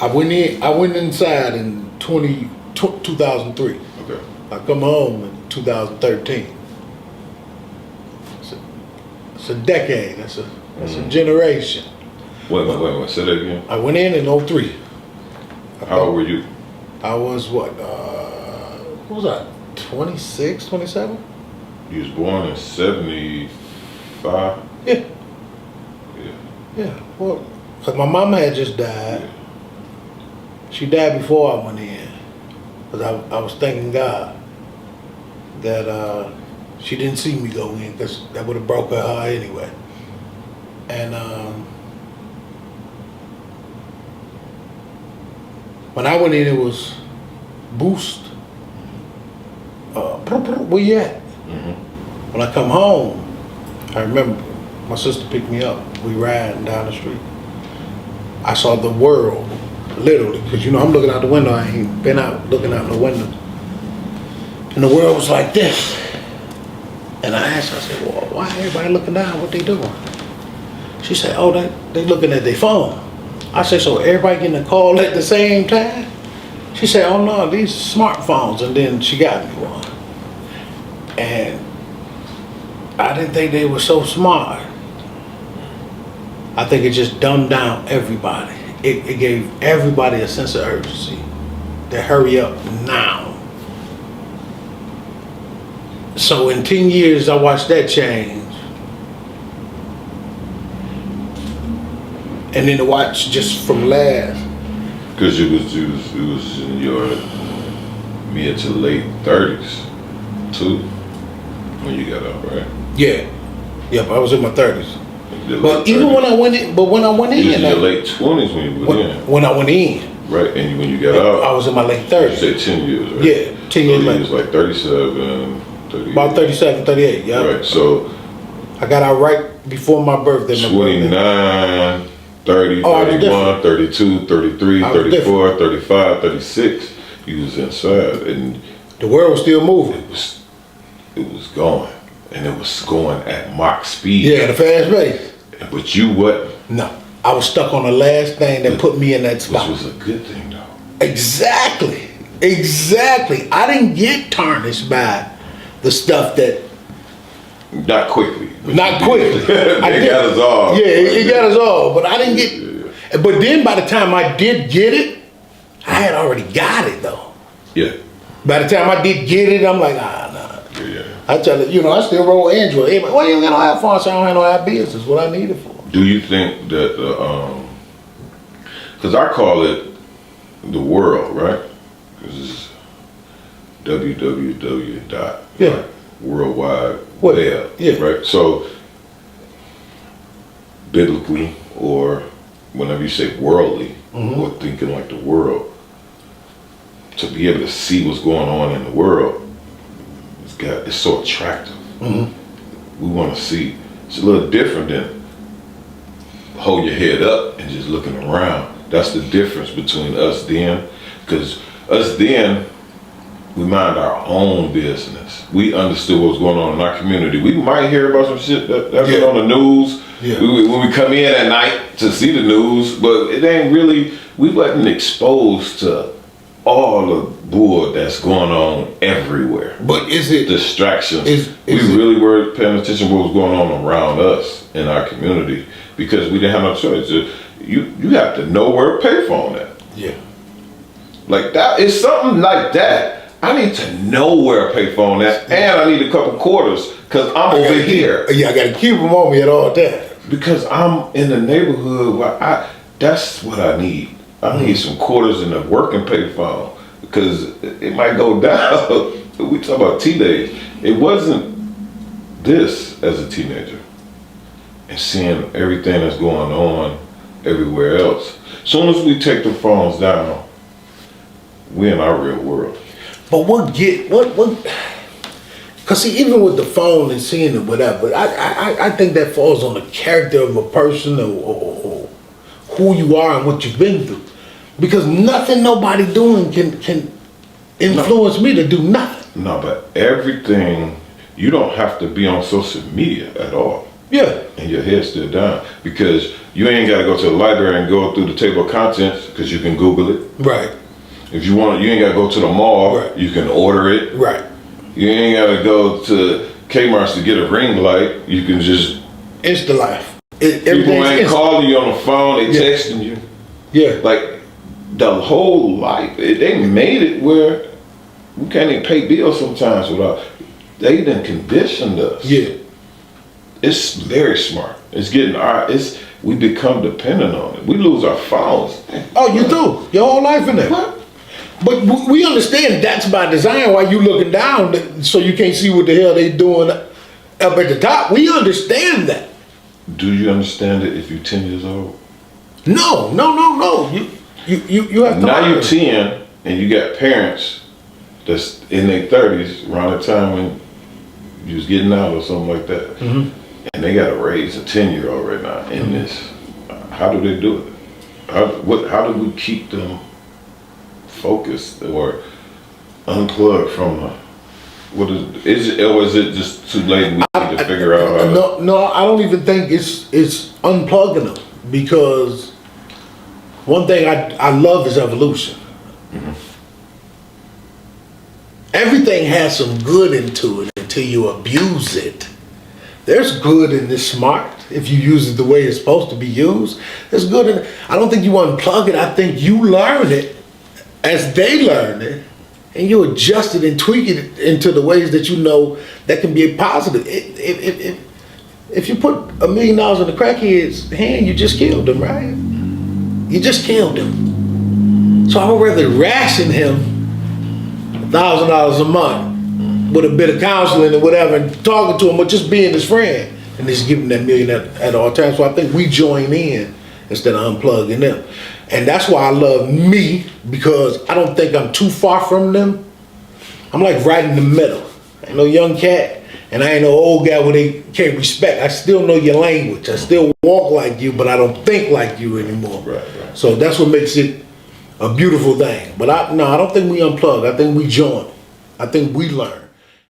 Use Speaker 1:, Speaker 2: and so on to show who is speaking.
Speaker 1: I went inside in 2003.
Speaker 2: Okay.
Speaker 1: I come home in 2013. It's a decade. That's a generation.
Speaker 2: Wait. Say that again.
Speaker 1: I went in 03.
Speaker 2: How old were you?
Speaker 1: I was what was I? 26, 27?
Speaker 2: You was born in 75?
Speaker 1: Yeah.
Speaker 2: Yeah.
Speaker 1: Yeah. Well, because my mama had just died.
Speaker 2: Yeah.
Speaker 1: She died before I went in. Because I was thanking God that she didn't see me go in, because that would have broke her heart anyway. And when I went in, it was boost. Where you at?
Speaker 2: Mm-hmm.
Speaker 1: When I come home, I remember my sister picked me up. We riding down the street. I saw the world, literally, because I'm looking out the window. I ain't been out looking out the window. And the world was like this. And I asked her, I said, well, why everybody looking down? What they doing? She said, oh, they looking at their phone. I said, so everybody getting a call at the same time? She said, oh no, these smartphones. And then she got me one. And I didn't think they were so smart. I think it just dumbed down everybody. It gave everybody a sense of urgency to hurry up now. So in 10 years, I watched that change. And then to watch just from last.
Speaker 2: Because it was in your mid to late 30s, too, when you got out, right?
Speaker 1: Yeah. Yep, I was in my 30s. But
Speaker 2: But
Speaker 1: even when I went in,
Speaker 2: you was in your late 20s when you went in.
Speaker 1: When I went in.
Speaker 2: Right, and when you got out,
Speaker 1: I was in my late
Speaker 2: you
Speaker 1: 30s.
Speaker 2: said 10 years, right?
Speaker 1: Yeah, 10 years
Speaker 2: so
Speaker 1: later.
Speaker 2: it was like 37, 38.
Speaker 1: About 37, 38, yeah.
Speaker 2: Right, so
Speaker 1: I got out right before my birthday.
Speaker 2: 29, 30,
Speaker 1: Oh, I was
Speaker 2: 31,
Speaker 1: different.
Speaker 2: 32, 33,
Speaker 1: I was
Speaker 2: 34, 35, 36. You was inside, and
Speaker 1: The world was still moving.
Speaker 2: it was going, and it was going at Mach speed.
Speaker 1: Yeah, at a fast pace.
Speaker 2: But you what?
Speaker 1: No, I was stuck on the last thing that put me in that
Speaker 2: Which
Speaker 1: spot.
Speaker 2: was a good thing, though.
Speaker 1: Exactly. I didn't get tarnished by the stuff that.
Speaker 2: Not quickly.
Speaker 1: Not quickly.
Speaker 2: They got us all.
Speaker 1: Yeah, it got us all. But I didn't get. But then by the time I did get it, I had already got it though.
Speaker 2: Yeah.
Speaker 1: By the time I did get it, I'm like, nah.
Speaker 2: Yeah.
Speaker 1: I tell you, I still roll Android. Everybody, well, you ain't got no iPhone, so I don't have no business. What I need it for.
Speaker 2: Do you think that because I call it the world, right? Because it's www dot
Speaker 1: Yeah.
Speaker 2: World Wide
Speaker 1: What?
Speaker 2: Web,
Speaker 1: Yeah.
Speaker 2: right? So biblically, or whenever you say worldly, or thinking like the world, to be able to see what's going on in the world, it's so attractive. We want to see. It's a little different than hold your head up and just looking around. That's the difference between us then, because us then, we mind our own business. We understood what was going on in our community. We might hear about some shit that been on the news.
Speaker 1: Yeah.
Speaker 2: When we come in at night to see the news, but it ain't really, we wasn't exposed to all the bull that's going on everywhere.
Speaker 1: But is it
Speaker 2: Distractions.
Speaker 1: we
Speaker 2: Really were paying attention to what was going on around us in our community, because we didn't have no choice. You have to know where a payphone at.
Speaker 1: Yeah.
Speaker 2: Like that is something like that. I need to know where a payphone at, and I need a couple quarters because I'm over here.
Speaker 1: Yeah, I got to keep them on me at all times.
Speaker 2: Because I'm in the neighborhood where that's what I need. I need some quarters in a working payphone, because it might go down. We talk about teenage. It wasn't this as a teenager, and seeing everything that's going on everywhere else. Soon as we take the phones down, we're in our real world.
Speaker 1: But what? Cause see, even with the phone and seeing it, whatever, I think that falls on the character of a person or who you are and what you've been through. Because nothing nobody doing can influence me to do nothing.
Speaker 2: No, but everything, you don't have to be on social media at all.
Speaker 1: Yeah.
Speaker 2: And your head's still down, because You ain't got to go to the library and go through the table of contents because you can Google it.
Speaker 1: Right.
Speaker 2: If you want, you ain't got to go to the mall.
Speaker 1: Right.
Speaker 2: You can order it.
Speaker 1: Right.
Speaker 2: You ain't got to go to Kmart's to get a ring light. You can just.
Speaker 1: Insta life.
Speaker 2: People ain't calling you on the phone. They texting you.
Speaker 1: Yeah.
Speaker 2: Like the whole life, they made it where we can't even pay bills sometimes without. They done conditioned us.
Speaker 1: Yeah.
Speaker 2: It's very smart. It's getting we become dependent on it. We lose our phones.
Speaker 1: Oh, you do. Your whole life in there.
Speaker 2: What?
Speaker 1: But we understand that's by design. Why you looking down so you can't see what the hell they doing up at the top. We understand that.
Speaker 2: Do you understand it if you're 10 years old?
Speaker 1: No. You have to.
Speaker 2: Now you're 10 and you got parents that's in their 30s around the time when you was getting out or something like that.
Speaker 1: Mm-hmm.
Speaker 2: And they got to raise a 10-year-old right now in this. How do they do it? How do we keep them focused or unplugged from what is it, or is it just too late? We need to figure out how to.
Speaker 1: No, I don't even think it's unplugging them, because one thing I love is evolution.
Speaker 2: Mm-hmm.
Speaker 1: Everything has some good into it until you abuse it. There's good in this smart if you use it the way it's supposed to be used. There's good in it. I don't think you unplug it. I think you learn it as they learn it, and you adjust it and tweak it into the ways that you know that can be a positive. If you put $1 million in the crackhead's hand, you just killed him, right? You just killed him. So I would rather ration him $1,000 a month with a bit of counseling and whatever, and talking to him, or just being his friend, and just giving that $1 million at all times. So I think we join in instead of unplugging them. And that's why I love me, because I don't think I'm too far from them. I'm like right in the middle. I ain't no young cat, and I ain't no old guy where they can't respect. I still know your language. I still walk like you, but I don't think like you anymore.
Speaker 2: Right.
Speaker 1: So that's what makes it a beautiful thing. But I don't think we unplug. I think we join. I think we learn.